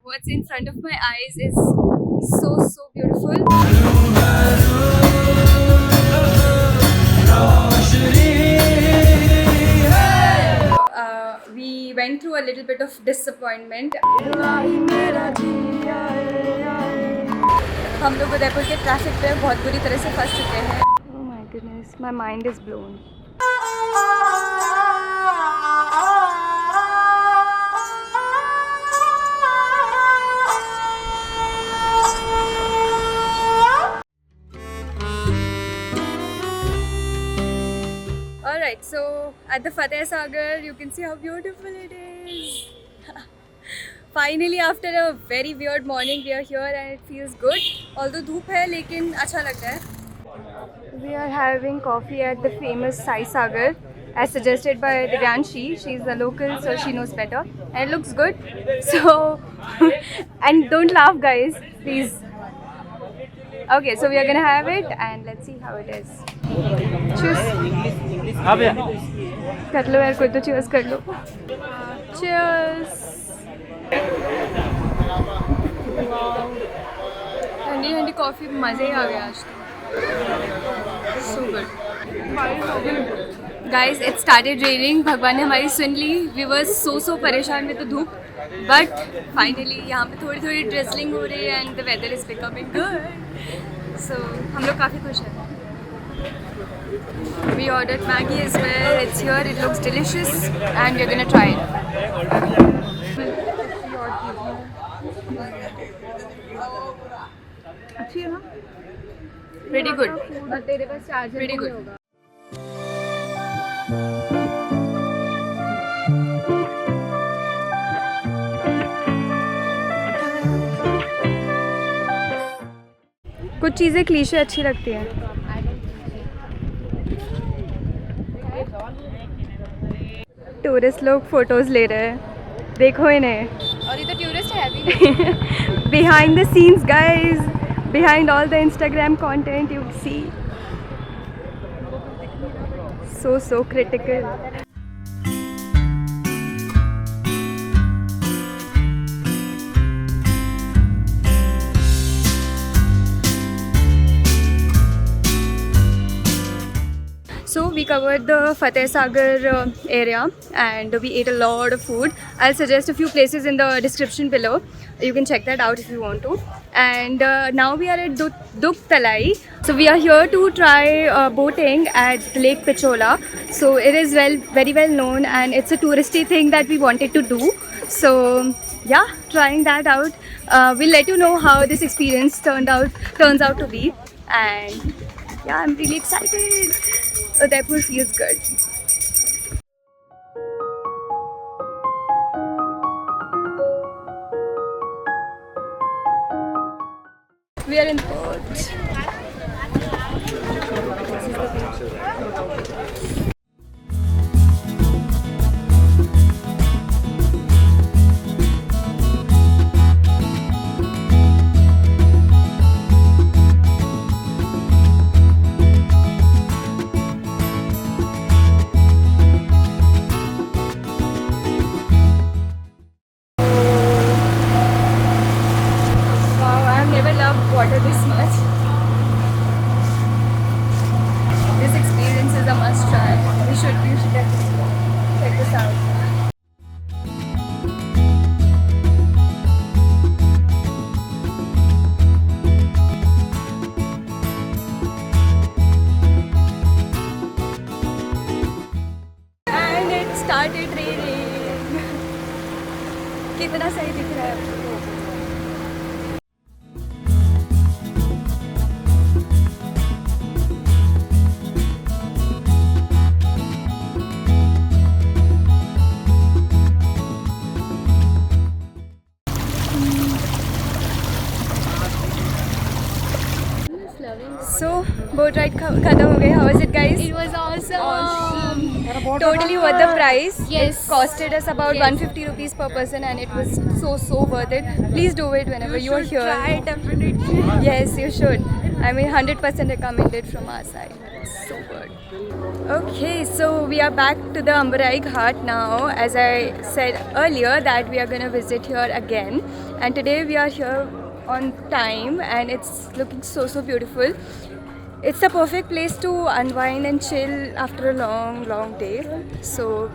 what's in front of my eyes is so beautiful. We went through a little bit of disappointment. हम लोग उदयपुर के traffic पे बहुत बुरी तरह से फंस चुके हैं. Oh my goodness, my mind is blown. Alright, so at the Fateh Sagar, you can see how beautiful it is. Finally, after a very weird morning, we are here and it feels good. Although धूप है, लेकिन अच्छा लगता है. We are having coffee at the famous Sai Sagar, as suggested by Divyanshi. She's a local, so she knows better, and it looks good. So, and don't laugh, guys, please. Okay, so we are gonna have it, and let's see how it is. Cheers. कर लो यार, कोई तो cheers कर लो. Cheers. ठंडी ठंडी coffee, मज़े ही आ गया आज. So good. Guys, it started raining. भगवान ने हमारी सुन ली. We were so परेशान में तो धूप. But finally यहाँ पे थोड़ी थोड़ी drizzling हो रही है and the weather is becoming good. So हम लोग काफ़ी खुश हैं. We ordered Maggi as well. It's here. It looks delicious and we're gonna try it. अच्छी है ना? Pretty good. तेरे पास चार्जर Pretty good. होगा. कुछ चीज़ें क्लीशे अच्छी लगती हैं. टूरिस्ट लोग फोटोज़ ले रहे हैं. देखो इन्हें. और ये तो टूरिस्ट है अभी. Behind the scenes, guys. Behind all the Instagram content you see. So critical. So we covered the Fateh Sagar area and we ate a lot of food. I'll suggest a few places in the description below. You can check that out if you want to. And now we are at Duk Talai. So we are here to try boating at Lake Pichola. So it is very well known and it's a touristy thing that we wanted to do. So yeah, trying that out. We'll let you know how this experience turns out to be. And yeah, I'm really excited. Udaipur feels good. We are in the boat. Water this much. This experience is a must try. You should definitely check this out. And it started raining. कितना सही दिख रहा है. So boat ride खत्म हो गई. How was it, guys? It was awesome. Totally worth the price. Yes. It costed us about 150 rupees per person and it was so worth it. Please do it whenever you are here. Try it, definitely. Yes, you should. I mean 100% recommended from our side. It's so good. Okay, so we are back to the Ambarai Ghat now. As I said earlier, that we are gonna visit here again, and today we are here on time, and it's looking so beautiful. It's the perfect place to unwind and chill after a long day. So,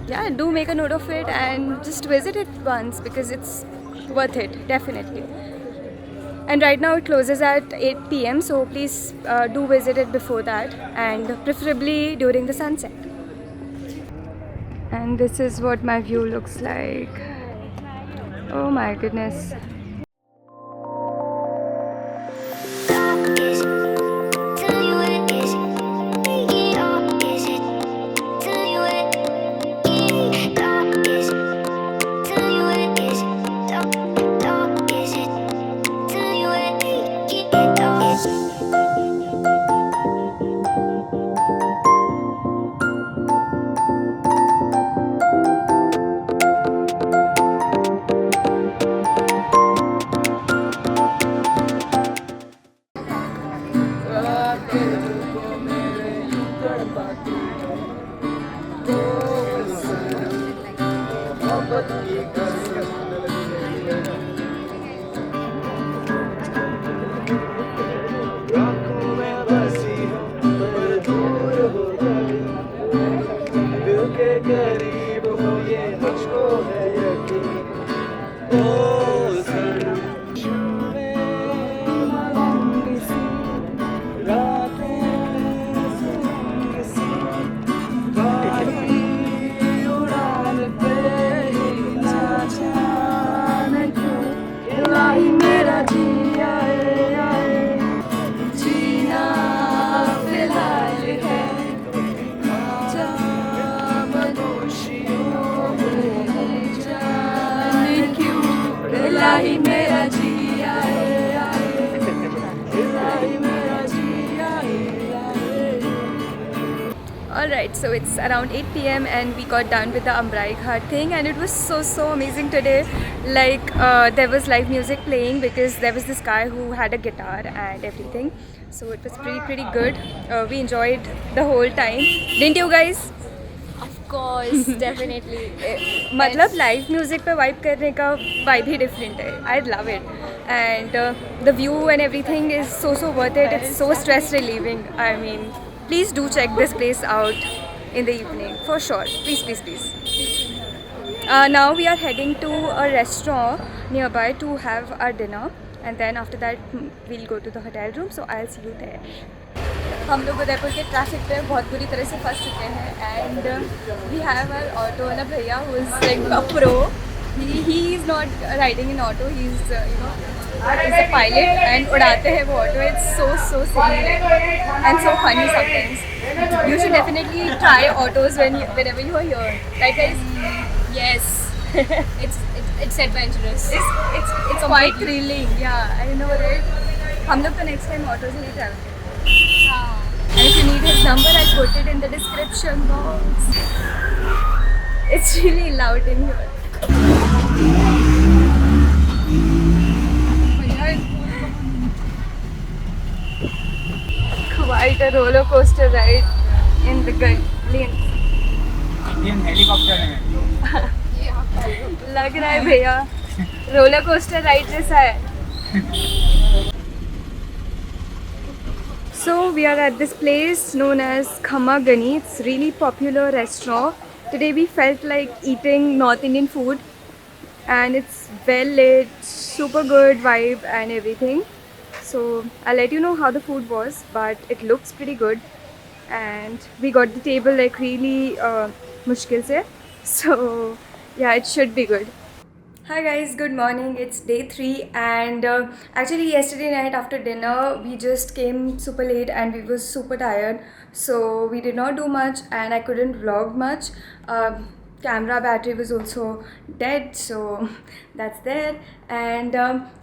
yeah, do make a note of it and just visit it once because it's worth it, definitely. And right now it closes at 8 p.m. So please do visit it before that and preferably during the sunset. And this is what my view looks like. Oh my goodness. Alright, so it's around 8 p.m. and we got done with the Ambarai Ghat thing, and it was so amazing today. Like there was live music playing because there was this guy who had a guitar and everything. So it was pretty good. We enjoyed the whole time. Didn't you guys? Of course, definitely. मतलब live music पे vibe करने का vibe ही different है. I love it, and the view and everything is so worth it. It's so stress relieving. I mean, please do check this place out in the evening for sure. Please. Now we are heading to a restaurant nearby to have our dinner, and then after that we'll go to the hotel room. So I'll see you there. हम लोग उदयपुर के traffic पे बहुत बुरी तरह से फंस चुके हैं, and we have our auto वाला भैया who is like a pro. He is not riding in auto, he is is a pilot and उड़ाते हैं वो auto. It's so silly and so funny sometimes. You should definitely try autos whenever you are here, right guys? Yes. it's adventurous. It's quite thrilling. Yeah, I know, right? हम लोग तो next time autos से ही travel करेंगे. And if you need his number, I'll put it in the description box. It's really loud in here. Quite a roller coaster ride in the lanes. Indian helicopter है. लग रहा है भैया roller coaster ride जैसा है. So we are at this place known as Khamagani. It's really popular restaurant. Today we felt like eating North Indian food, and it's well lit, super good vibe and everything. So I'll let you know how the food was, but it looks pretty good, and we got the table like really mushkil se. So yeah, it should be good. Hi guys, good morning. It's day 3, and actually yesterday night after dinner we just came super late and we were super tired, so we did not do much and I couldn't vlog much. Camera battery was also dead, so that's there. And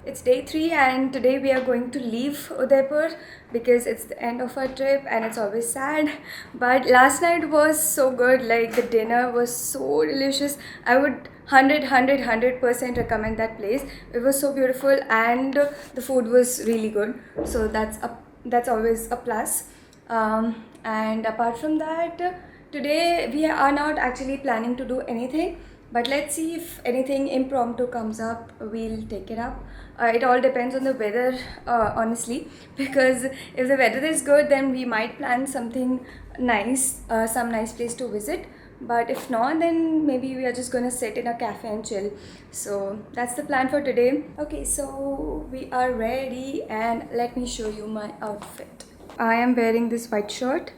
it's day 3 and today we are going to leave Udaipur because it's the end of our trip and it's always sad. But last night was so good, like the dinner was so delicious. I would 100% recommend that place. It was so beautiful and the food was really good, so that's always a plus. And apart from that, today we are not actually planning to do anything, but let's see if anything impromptu comes up, we'll take it up. It all depends on the weather, honestly, because if the weather is good, then we might plan something nice, some nice place to visit. But if not, then maybe we are just gonna sit in a cafe and chill. So that's the plan for today. Okay, so we are ready, and let me show you my outfit. I am wearing this white shirt.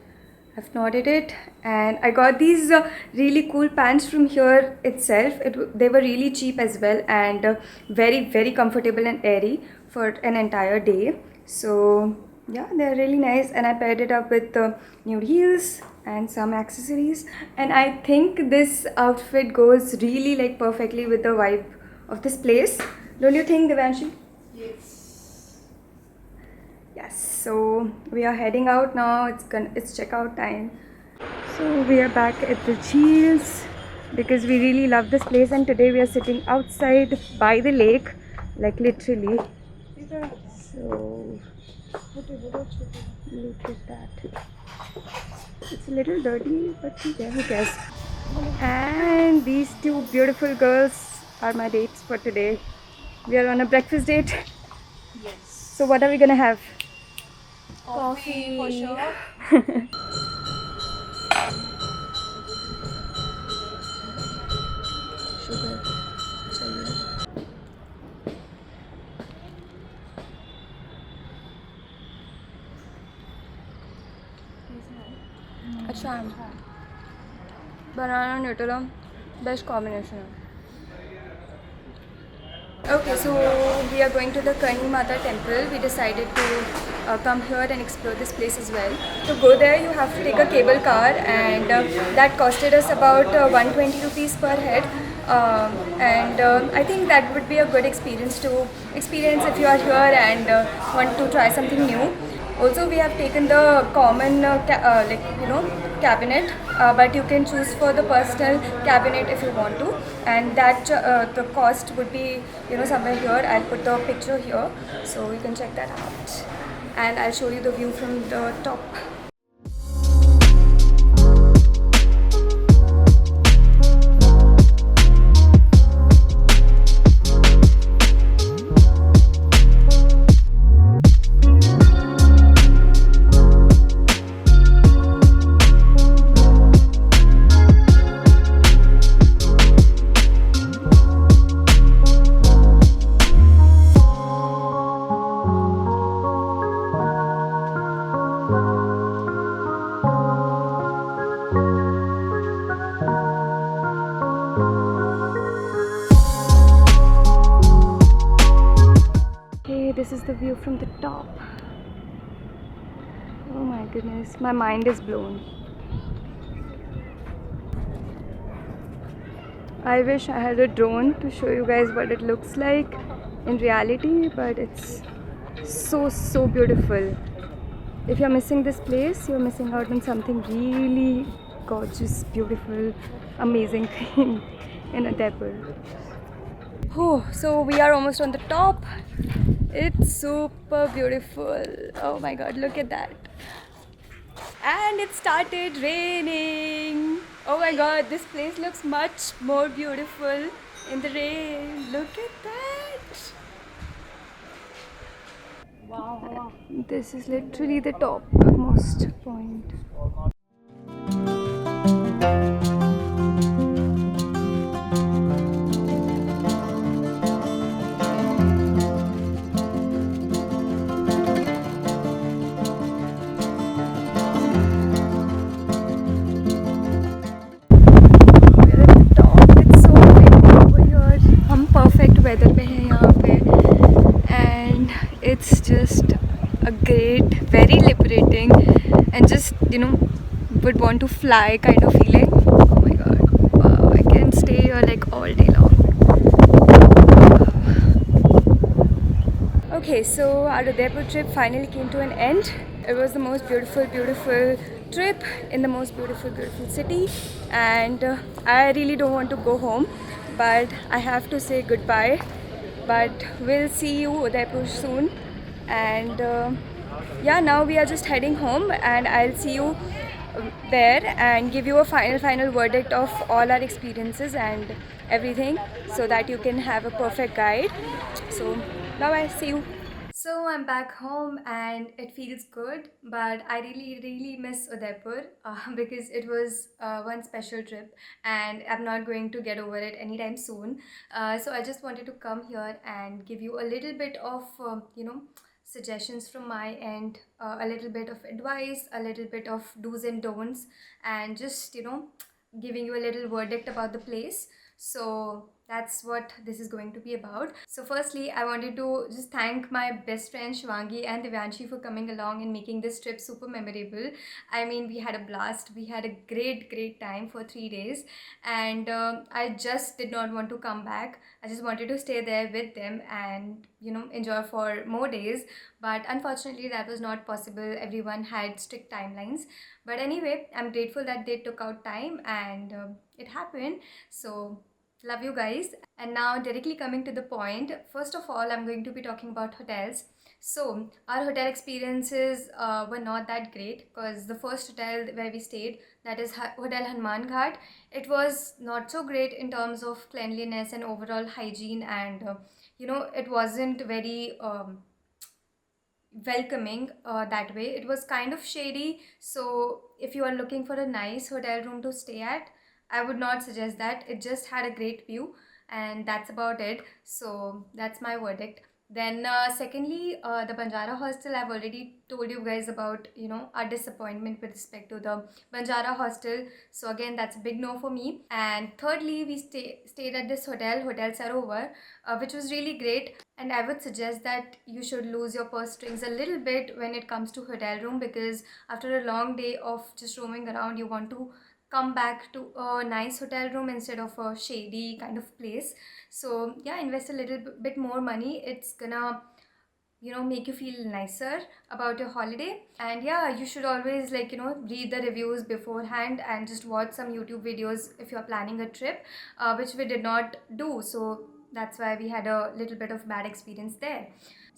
I've knotted it, and I got these really cool pants from here itself. They were really cheap as well, and very comfortable and airy for an entire day. So yeah, they're really nice, and I paired it up with nude heels and some accessories, and I think this outfit goes really like perfectly with the vibe of this place. Don't you think, Devanshi? Yes, so we are heading out now. It's checkout time. So we are back at the Cheels because we really love this place, and today we are sitting outside by the lake, like literally. So look at that. It's a little dirty, but yeah, who cares? And these two beautiful girls are my dates for today. We are on a breakfast date. Yes. So what are we gonna have? Coffee for sure. Sugar. अच्छा banana Nutella, best combination. Okay, so we are going to the Karni Mata temple. We decided to come here and explore this place as well. To go there, you have to take a cable car, and that costed us about 120 rupees per head. I think that would be a good experience to experience if you are here and want to try something new. Also, we have taken the common cabinet, but you can choose for the personal cabinet if you want to, and that the cost would be somewhere here. I'll put the picture here so you can check that out, and I'll show you the view from the top. This is the view from the top. Oh my goodness, my mind is blown. I wish I had a drone to show you guys what it looks like in reality, but it's so beautiful. If you're missing this place, you're missing out on something really gorgeous, beautiful, amazing thing in Udaipur. Oh, so we are almost on the top. It's super beautiful. Oh my god, look at that. And it started raining. Oh my god, this place looks much more beautiful in the rain. Look at that. Wow. This is literally the topmost point. Weather पे है यहाँ पे, and it's just a great, very liberating, and just would want to fly kind of feeling. Oh my god, wow, I can stay here like all day long. Okay, so our Udaipur trip finally came to an end. It was the most beautiful trip in the most beautiful city, and I really don't want to go home, but I have to say goodbye. But we'll see you Udaipur soon, and yeah, now we are just heading home, and I'll see you there and give you a final verdict of all our experiences and everything, so that you can have a perfect guide. So bye bye, see you. So I'm back home and it feels good, but I really miss Udaipur because it was one special trip and I'm not going to get over it anytime soon. So I just wanted to come here and give you a little bit of, suggestions from my end, a little bit of advice, a little bit of do's and don'ts, and just, giving you a little verdict about the place. So that's what this is going to be about. So firstly, I wanted to just thank my best friend Shwangi and Divyanshi for coming along and making this trip super memorable. I mean, we had a blast. We had a great time for 3 days, and I just did not want to come back. I just wanted to stay there with them and enjoy for more days. But unfortunately, that was not possible. Everyone had strict timelines. But anyway, I'm grateful that they took out time and it happened. So love you guys. And now directly coming to the point, first of all, I'm going to be talking about hotels. So our hotel experiences were not that great, because the first hotel where we stayed, that is Hotel Hanuman Ghat, it was not so great in terms of cleanliness and overall hygiene, and it wasn't very welcoming that way. It was kind of shady. So if you are looking for a nice hotel room to stay at, I would not suggest that. It just had a great view, and that's about it. So that's my verdict. Then secondly, the Banjara hostel, I've already told you guys about our disappointment with respect to the Banjara hostel. So again, that's a big no for me. And thirdly, we stayed at this Hotel Sarovar, which was really great. And I would suggest that you should lose your purse strings a little bit when it comes to hotel room, because after a long day of just roaming around, you want to come back to a nice hotel room instead of a shady kind of place. So yeah, invest a little bit more money. It's gonna make you feel nicer about your holiday. And yeah, you should always read the reviews beforehand and just watch some YouTube videos if you're planning a trip, which we did not do. So that's why we had a little bit of bad experience there.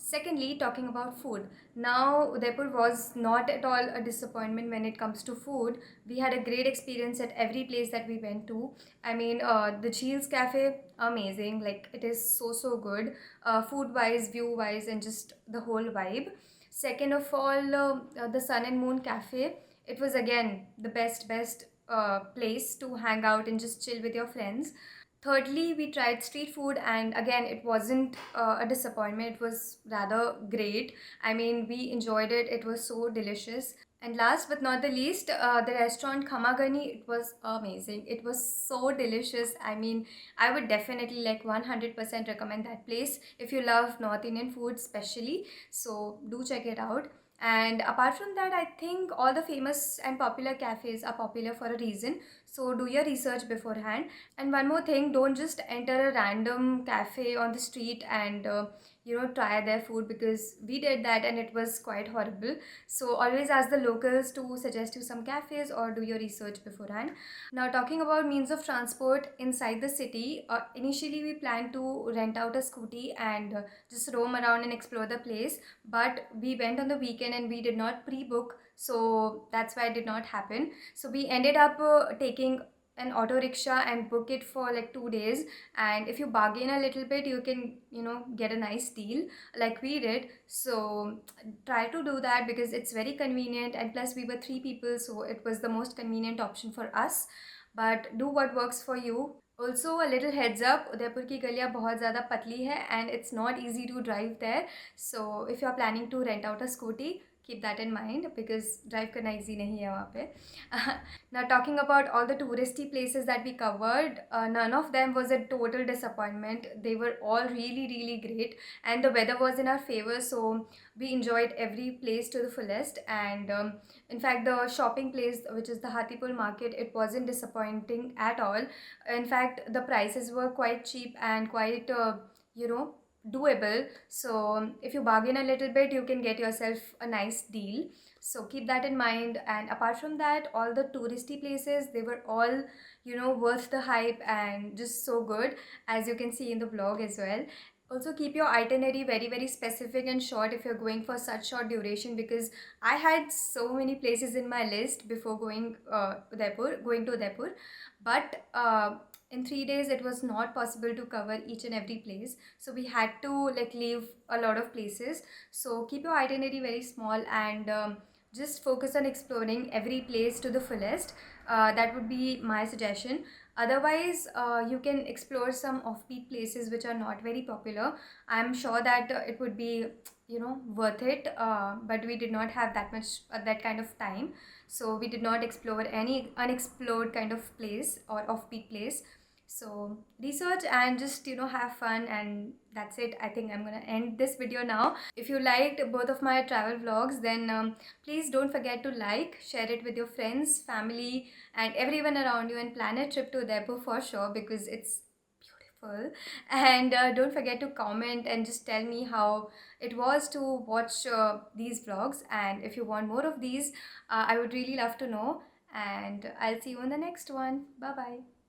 Secondly, talking about food. Now, Udaipur was not at all a disappointment when it comes to food. We had a great experience at every place that we went to. I mean, the Cheels Cafe, amazing. Like, it is so good, food wise, view wise, and just the whole vibe. Second of all, the Sun and Moon Cafe. It was again the best place to hang out and just chill with your friends. Thirdly, we tried street food, and again, it wasn't a disappointment. It was rather great. I mean, we enjoyed it. It was so delicious. And last but not the least, the restaurant Khamagani, it was amazing. It was so delicious. I mean, I would definitely 100% recommend that place if you love North Indian food, especially. So do check it out. And apart from that, I think all the famous and popular cafes are popular for a reason. So do your research beforehand. And one more thing, don't just enter a random cafe on the street and try their food, because we did that and it was quite horrible. So always ask the locals to suggest you some cafes or do your research beforehand. Now, talking about means of transport inside the city, initially we planned to rent out a scooty and just roam around and explore the place, but we went on the weekend and we did not pre-book, so that's why it did not happen. So we ended up taking an auto rickshaw and book it for 2 days, and if you bargain a little bit, you can get a nice deal like we did. So try to do that because it's very convenient, and plus we were 3 people, so it was the most convenient option for us. But do what works for you. Also, a little heads up, Udaipur ki galiyan bahut zyada patli hai and it's not easy to drive there. So if you are planning to rent out a scooty, keep that in mind because drive karna easy nahi hai wahan pe. Now, talking about all the touristy places that we covered, none of them was a total disappointment. They were all really great, and the weather was in our favor, so we enjoyed every place to the fullest. And in fact, the shopping place, which is the Hathipur market, it wasn't disappointing at all. In fact, the prices were quite cheap and quite doable. So if you bargain a little bit, you can get yourself a nice deal. So keep that in mind. And apart from that, all the touristy places, they were all worth the hype and just so good, as you can see in the vlog as well. Also keep your itinerary very specific and short if you're going for such short duration, because I had so many places in my list before going to Udaipur, but in 3 days it was not possible to cover each and every place, so we had to like leave a lot of places. So keep your itinerary very small and just focus on exploring every place to the fullest. That would be my suggestion. Otherwise, you can explore some offbeat places which are not very popular. I'm sure that it would be, worth it. But we did not have that kind of time, so we did not explore any unexplored kind of place or offbeat place. So research and just have fun, and that's it. I think I'm gonna end this video now. If you liked both of my travel vlogs, then please don't forget to like, share it with your friends, family, and everyone around you, and plan a trip to Udaipur for sure, because it's beautiful. And don't forget to comment and just tell me how it was to watch these vlogs, and if you want more of these, I would really love to know. And I'll see you in the next one. Bye bye.